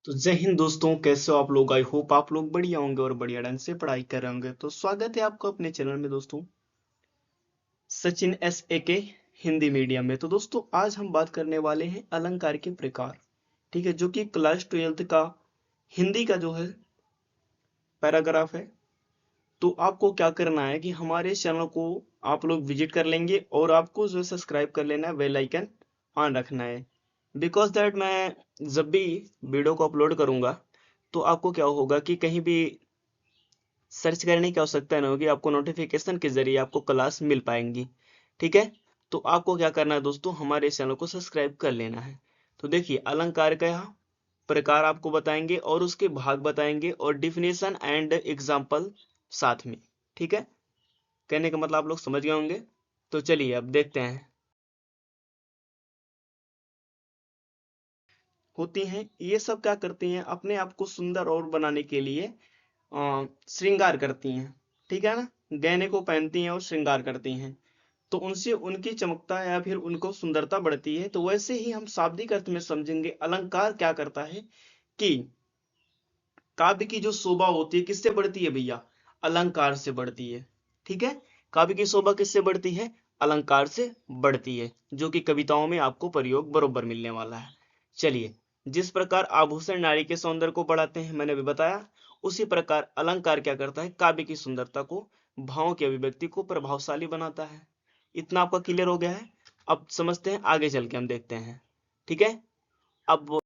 तो जय हिंद दोस्तों, कैसे हो आप लोग। आई होप आप लोग बढ़िया होंगे और बढ़िया ढंग से पढ़ाई कर रहे होंगे। तो स्वागत है आपको अपने चैनल में दोस्तों, सचिन एस ए के हिंदी मीडियम में। तो दोस्तों आज हम बात करने वाले हैं अलंकार के प्रकार। ठीक है, जो कि क्लास 12th का हिंदी का जो है पैराग्राफ है। तो आपको क्या करना है कि हमारे चैनल को आप लोग विजिट कर लेंगे और आपको जो है सब्सक्राइब कर लेना है, बेल आइकन ऑन रखना है। बिकॉज दैट मैं जब भी वीडियो को अपलोड करूंगा तो आपको क्या होगा कि कहीं भी सर्च करने की आवश्यकता नहीं होगी, आपको नोटिफिकेशन के जरिए आपको क्लास मिल पाएंगी। ठीक है, तो आपको क्या करना है दोस्तों, हमारे चैनल को सब्सक्राइब कर लेना है। तो देखिए, अलंकार का यहाँ प्रकार आपको बताएंगे और उसके भाग बताएंगे और डिफिनेशन एंड एग्जाम्पल साथ में। ठीक है, कहने का मतलब आप लोग समझ गए होंगे। तो चलिए अब देखते हैं। होती हैं ये सब क्या करती हैं, अपने आप को सुंदर और बनाने के लिए श्रृंगार करती हैं। ठीक है ना, गहने को पहनती हैं और श्रृंगार करती हैं, तो उनसे उनकी चमकता या फिर उनको सुंदरता बढ़ती है। तो वैसे ही हम शाब्दिक अर्थ में समझेंगे, अलंकार क्या करता है कि काव्य की जो शोभा होती है किससे बढ़ती है भैया, अलंकार से बढ़ती है। ठीक है, काव्य की शोभा किससे बढ़ती है, अलंकार से बढ़ती है, जो कि कविताओं में आपको प्रयोग बरोबर मिलने वाला है। चलिए, जिस प्रकार आभूषण नारी के सौंदर्य को बढ़ाते हैं, मैंने अभी बताया, उसी प्रकार अलंकार क्या करता है, काव्य की सुंदरता को, भावों की अभिव्यक्ति को प्रभावशाली बनाता है। इतना आपका क्लियर हो गया है। अब समझते हैं, आगे चल के हम देखते हैं। ठीक है, अब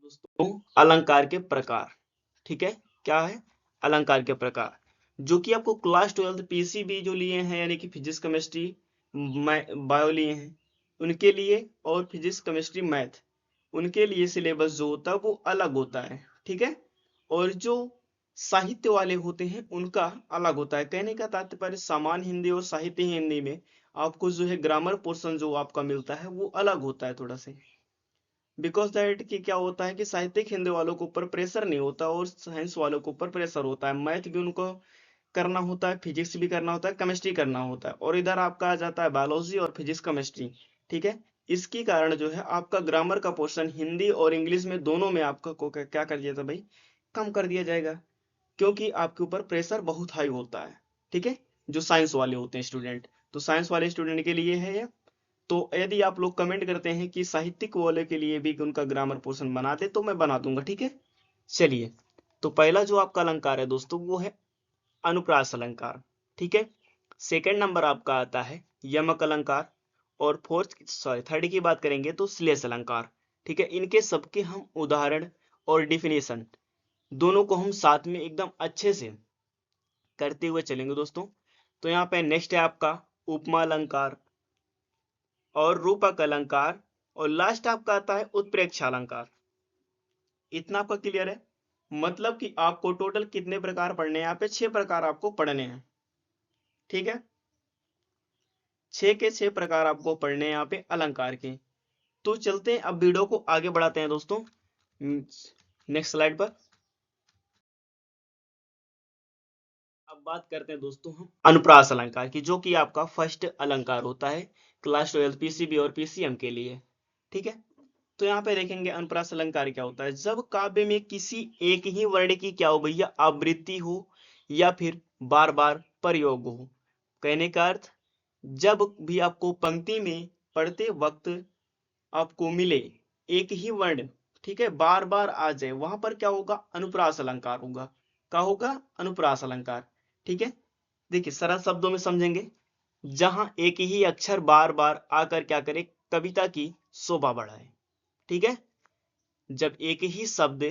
दोस्तों, अलंकार के प्रकार। ठीक है, क्या है, अलंकार के प्रकार, जो कि आपको क्लास 12 पीसीबी जो लिए हैं, यानी कि फिजिक्स केमिस्ट्री बायो लिए हैं उनके लिए, और फिजिक्स केमिस्ट्री मैथ उनके लिए सिलेबस जो होता है वो अलग होता है। ठीक है, और जो साहित्य वाले होते हैं उनका अलग होता है। कहने का तात्पर्य, सामान्य हिंदी और साहित्य हिंदी में आपको जो है ग्रामर पोर्शन जो आपका मिलता है वो अलग होता है थोड़ा से। बिकॉज दैट कि क्या होता है कि साहित्यिक हिंदी वालों के ऊपर प्रेशर नहीं होता और साइंस वालों के ऊपर प्रेशर होता है। मैथ भी उनको करना होता है, फिजिक्स भी करना होता है, केमिस्ट्री करना होता है, और इधर आपका आ जाता है बायोलॉजी और फिजिक्स केमिस्ट्री। ठीक है, इसके कारण जो है आपका ग्रामर का पोर्शन हिंदी और इंग्लिश में दोनों में आपका को क्या कर दिया था भाई, कम कर दिया जाएगा, क्योंकि आपके ऊपर प्रेशर बहुत हाई होता है। ठीक है, जो साइंस वाले होते हैं स्टूडेंट, तो साइंस वाले स्टूडेंट के लिए है ये। तो यदि आप लोग कमेंट करते हैं कि साहित्यिक वाले के लिए भी उनका ग्रामर पोर्शन बना दे तो मैं बना दूंगा। ठीक है, चलिए, तो पहला जो आपका अलंकार है दोस्तों वो है अनुप्रास अलंकार। ठीक है, सेकंड नंबर आपका आता है यमक अलंकार, और थर्ड की बात करेंगे तो श्लेष अलंकार। ठीक है, इनके सबके हम उदाहरण और डिफिनेशन दोनों को हम साथ में एकदम अच्छे से करते हुए चलेंगे दोस्तों। तो यहाँ पे नेक्स्ट है आपका उपमा अलंकार और रूपक अलंकार, और लास्ट आपका आता है उत्प्रेक्षा अलंकार। इतना आपका क्लियर है, मतलब कि आपको टोटल कितने प्रकार पढ़ने हैं, यहाँ पे 6 प्रकार आपको पढ़ने हैं। ठीक है, 6 के 6 प्रकार आपको पढ़ने हैं यहाँ पे अलंकार के। तो चलते हैं, अब वीडियो को आगे बढ़ाते हैं दोस्तों, नेक्स्ट स्लाइड पर। अब बात करते हैं दोस्तों हम अनुप्रास अलंकार की, जो कि आपका फर्स्ट अलंकार होता है क्लास 12 पीसीबी और पीसीएम के लिए। ठीक है, तो यहाँ पे देखेंगे अनुप्रास अलंकार क्या होता है, जब काव्य में किसी एक ही वर्ण की क्या हो भैया, आवृत्ति हो या फिर बार बार प्रयोग हो। कहने का अर्थ, जब भी आपको पंक्ति में पढ़ते वक्त आपको मिले एक ही वर्ण, ठीक है, बार बार आ जाए, वहां पर क्या होगा, अनुप्रास अलंकार होगा। क्या होगा, अनुप्रास अलंकार। ठीक है, देखिए सरल शब्दों में समझेंगे, जहां एक ही अक्षर बार बार आकर क्या करे, कविता की शोभा बढ़ाए। ठीक है, जब एक ही शब्द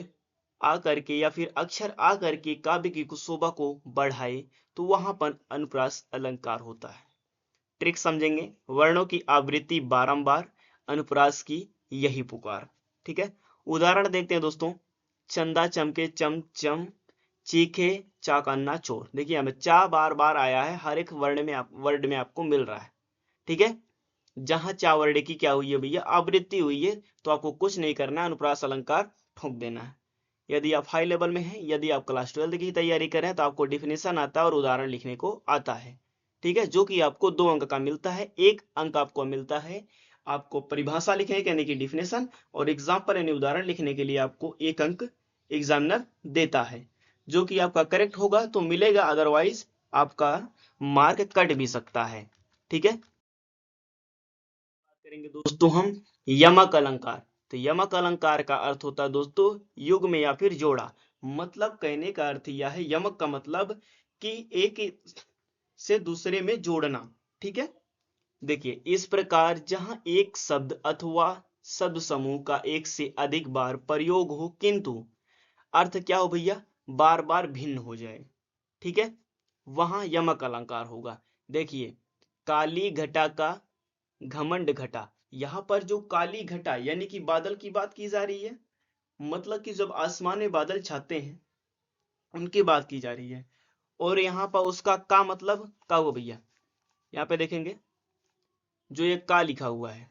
आकर के या फिर अक्षर आकर के काव्य की शोभा को बढ़ाए तो वहां पर अनुप्रास अलंकार होता है। ट्रिक समझेंगे, वर्णों की आवृत्ति बारंबार, अनुप्रास की यही पुकार। ठीक है, उदाहरण देखते हैं दोस्तों। चंदा चमके चम चम, चीखे चाकन्ना चोर। देखिए यहाँ पे चा बार बार आया है, हर एक वर्ड में आपको मिल रहा है। ठीक है, जहां चा वर्ड की क्या हुई है भैया, आवृत्ति हुई है, तो आपको कुछ नहीं करना है, अनुप्रास अलंकार ठोक देना है। यदि आप हाई लेवल में हैं, यदि आप क्लास 12 की तैयारी करें, तो आपको डिफिनेशन आता है और उदाहरण लिखने को आता है। ठीक है, जो कि आपको 2 अंक का मिलता है। 1 अंक आपको मिलता है आपको परिभाषा लिखने के यानी कि डिफिनेशन, और एग्जाम्पल यानी उदाहरण लिखने के लिए आपको 1 अंक एग्जामिनर देता है। जो कि आपका करेक्ट होगा तो मिलेगा, अदरवाइज आपका मार्क कट भी सकता है। ठीक है, करेंगे दोस्तों हम यमक अलंकार। तो यमक अलंकार का अर्थ होता है दोस्तों युग में या फिर जोड़ा। मतलब कहने का अर्थ यह है, यमक का मतलब कि एक से दूसरे में जोड़ना। ठीक है, देखिए इस प्रकार जहां एक शब्द अथवा शब्द समूह का एक से अधिक बार प्रयोग हो, किंतु अर्थ क्या हो भैया, बार बार भिन्न हो जाए। ठीक है, वहां यमक अलंकार होगा। देखिए काली घटा का घमंड घटा, यहां पर जो काली घटा यानी कि बादल की बात की जा रही है। मतलब कि जब आसमान में बादल छाते हैं उनकी बात की जा रही है। और यहाँ पर उसका का मतलब का हुआ भैया, यहाँ पे देखेंगे जो ये का लिखा हुआ है,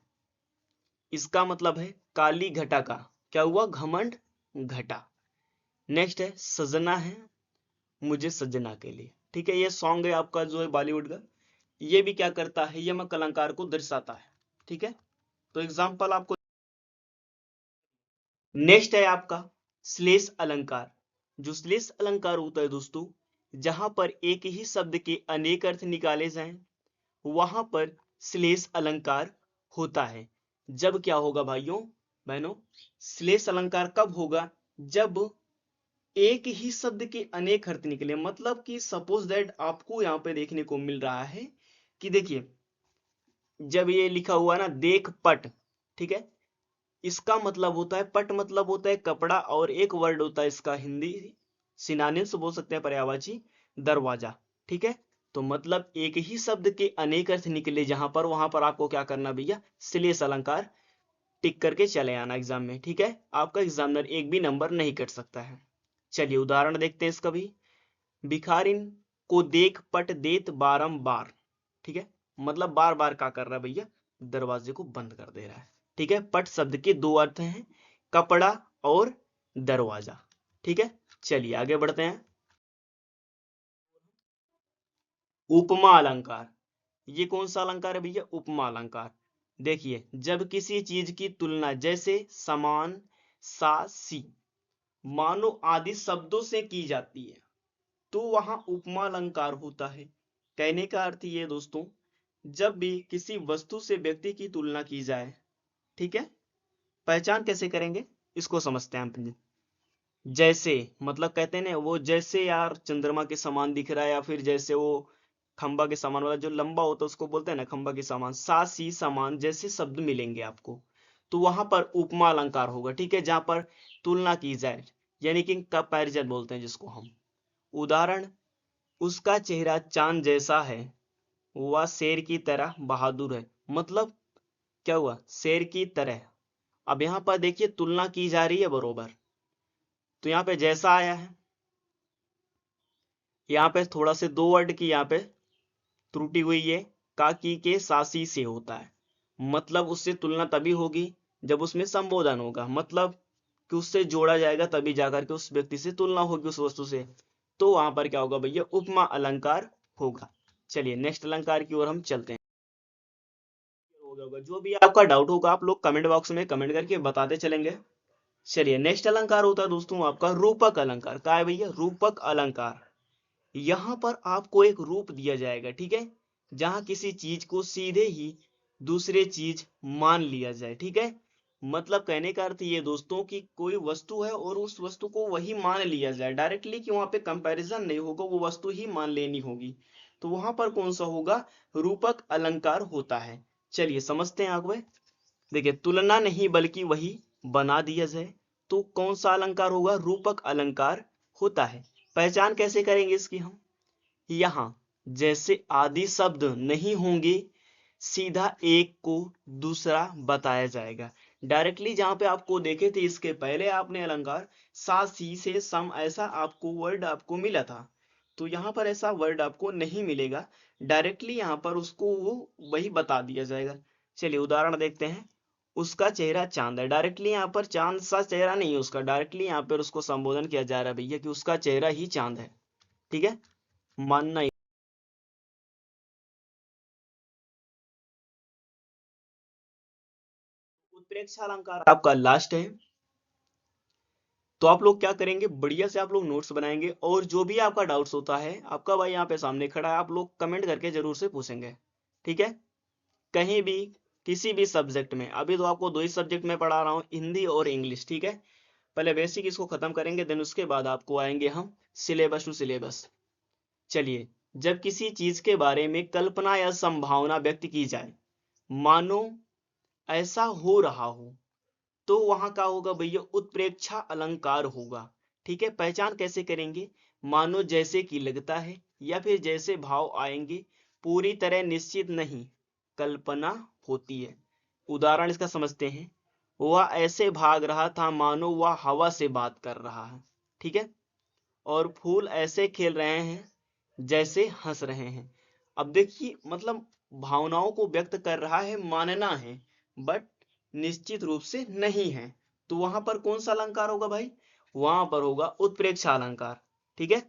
इसका मतलब है काली घटा का क्या हुआ, घमंड घटा। नेक्स्ट है सजना है मुझे सजना के लिए। ठीक है, ये सॉन्ग है आपका जो है बॉलीवुड का, ये भी क्या करता है, यमक अलंकार को दर्शाता है। ठीक है, तो एग्जाम्पल आपको नेक्स्ट है आपका श्लेष अलंकार। जो श्लेष अलंकार होता है दोस्तों, जहां पर एक ही शब्द के अनेक अर्थ निकाले जाएं, वहां पर श्लेष अलंकार होता है। जब क्या होगा भाइयों बहनों, श्लेष अलंकार कब होगा, जब एक ही शब्द के अनेक अर्थ निकले। मतलब कि सपोज दैट आपको यहां पे देखने को मिल रहा है कि देखिए जब ये लिखा हुआ ना देख पट, ठीक है, इसका मतलब होता है पट, मतलब होता है कपड़ा, और एक वर्ड होता है इसका हिंदी सिनोनिम्स बोल सकते हैं पर्यायवाची, दरवाजा। ठीक है, तो मतलब एक ही शब्द के अनेक अर्थ निकले जहां पर, वहां पर आपको क्या करना भैया, श्लेष अलंकार टिक करके चले आना एग्जाम में। ठीक है, आपका एग्जामिनर एक भी नंबर नहीं कट सकता है। चलिए उदाहरण देखते हैं इसका भी। भिखारिन को देख पट देत बारंबार। ठीक है, मतलब बार बार क्या कर रहा है भैया, दरवाजे को बंद कर दे रहा है। ठीक है, पट शब्द के 2 अर्थ हैं, कपड़ा और दरवाजा। ठीक है, चलिए आगे बढ़ते हैं। उपमा अलंकार, ये कौन सा अलंकार है भैया, उपमा अलंकार। देखिए जब किसी चीज की तुलना जैसे समान, सा सी, मानो आदि शब्दों से की जाती है, तो वहां उपमा अलंकार होता है। कहने का अर्थ ये दोस्तों, जब भी किसी वस्तु से व्यक्ति की तुलना की जाए, ठीक है, पहचान कैसे करेंगे इसको समझते हैं हम। जैसे मतलब कहते हैं ना, वो जैसे यार चंद्रमा के समान दिख रहा है, या फिर जैसे वो खंबा के समान वाला जो लंबा होता है उसको बोलते हैं ना खंबा के समान, सा सी समान जैसे शब्द मिलेंगे आपको, तो वहां पर उपमा अलंकार होगा। ठीक है, जहां पर तुलना की जाए, यानी कि कंपैरिजन बोलते हैं जिसको हम। उदाहरण, उसका चेहरा चांद जैसा है, वह शेर की तरह बहादुर है। मतलब क्या हुआ, शेर की तरह। अब यहां पर देखिए तुलना की जा रही है बरोबर, तो यहाँ पे जैसा आया है, यहाँ पे थोड़ा से 2 वर्ड की यहाँ पे त्रुटि हुई है, का की के सासी से होता है। मतलब उससे तुलना तभी होगी जब उसमें संबोधन होगा, मतलब कि उससे जोड़ा जाएगा तभी जाकर के उस व्यक्ति से तुलना होगी उस वस्तु से, तो वहां पर क्या होगा भैया, उपमा अलंकार होगा। चलिए नेक्स्ट अलंकार की ओर हम चलते हैं। होगा जो भी आपका डाउट होगा आप लोग कमेंट बॉक्स में कमेंट करके बताते चलेंगे। चलिए नेक्स्ट अलंकार होता है दोस्तों आपका रूपक अलंकार। क्या है भैया, रूपक अलंकार। यहां पर आपको एक रूप दिया जाएगा, ठीक है, जहां किसी चीज को सीधे ही दूसरे चीज मान लिया जाए। ठीक है, मतलब कहने का अर्थ ये दोस्तों कि कोई वस्तु है और उस वस्तु को वही मान लिया जाए डायरेक्टली, कि वहां पे कंपैरिजन नहीं होगा, वो वस्तु ही मान लेनी होगी, तो वहां पर कौन सा होगा, रूपक अलंकार होता है। चलिए समझते हैं आगे। देखिए तुलना नहीं बल्कि वही बना दिया जाए, तो कौन सा अलंकार होगा, रूपक अलंकार होता है। पहचान कैसे करेंगे इसकी हम, यहां जैसे आदि शब्द नहीं होंगे, सीधा एक को दूसरा बताया जाएगा। डायरेक्टली जहां पे आपको देखे थे इसके पहले आपने अलंकार सा सी से सम ऐसा आपको वर्ड आपको मिला था, तो यहाँ पर ऐसा वर्ड आपको नहीं मिलेगा। डायरेक्टली यहाँ पर उसको वो वही बता दिया जाएगा। चलिए उदाहरण देखते हैं। उसका चेहरा चांद है। डायरेक्टली यहाँ पर चांद सा चेहरा नहीं है उसका, डायरेक्टली यहाँ पर उसको संबोधन किया जा रहा है भैया कि उसका चेहरा ही चांद है। ठीक है, मानना। उत्प्रेक्षा अलंकार आपका लास्ट है। तो आप लोग क्या करेंगे, बढ़िया से आप लोग नोट्स बनाएंगे और जो भी आपका डाउट्स होता है, आपका भाई यहाँ पे सामने खड़ा है, आप लोग कमेंट करके जरूर से पूछेंगे। ठीक है, कहीं भी किसी भी सब्जेक्ट में, अभी तो आपको दो ही सब्जेक्ट में पढ़ा रहा हूँ, हिंदी और इंग्लिश। ठीक है, पहले बेसिक इसको खत्म करेंगे, देन उसके बाद आपको आएंगे हम सिलेबस टू सिलेबस। चलिए, जब किसी चीज के बारे में कल्पना या संभावना व्यक्त की जाए, मानो ऐसा हो रहा हो, तो वहां का होगा भैया उत्प्रेक्षा अलंकार होगा। ठीक है, पहचान कैसे करेंगे, मानो जैसे कि लगता है या फिर जैसे भाव आएंगे, पूरी तरह निश्चित नहीं, कल्पना होती है। उदाहरण इसका समझते हैं। वह ऐसे भाग रहा था मानो वह हवा से बात कर रहा है। ठीक है, और फूल ऐसे खेल रहे हैं जैसे हंस रहे हैं। अब देखिए, मतलब भावनाओं को व्यक्त कर रहा है, मानना है, बट निश्चित रूप से नहीं है। तो वहां पर कौन सा अलंकार होगा भाई, वहां पर होगा उत्प्रेक्षा अलंकार। ठीक है,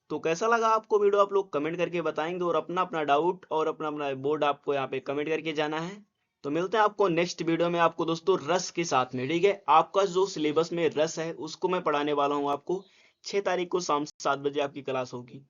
तो कैसा लगा आपको वीडियो, आप लोग कमेंट करके बताएंगे और अपना अपना डाउट और अपना अपना बोर्ड आपको यहाँ पे कमेंट करके जाना है। तो मिलते हैं आपको नेक्स्ट वीडियो में, आपको दोस्तों रस के साथ में। ठीक है, आपका जो सिलेबस में रस है उसको मैं पढ़ाने वाला हूँ आपको। 6 तारीख को शाम 7 बजे आपकी क्लास होगी।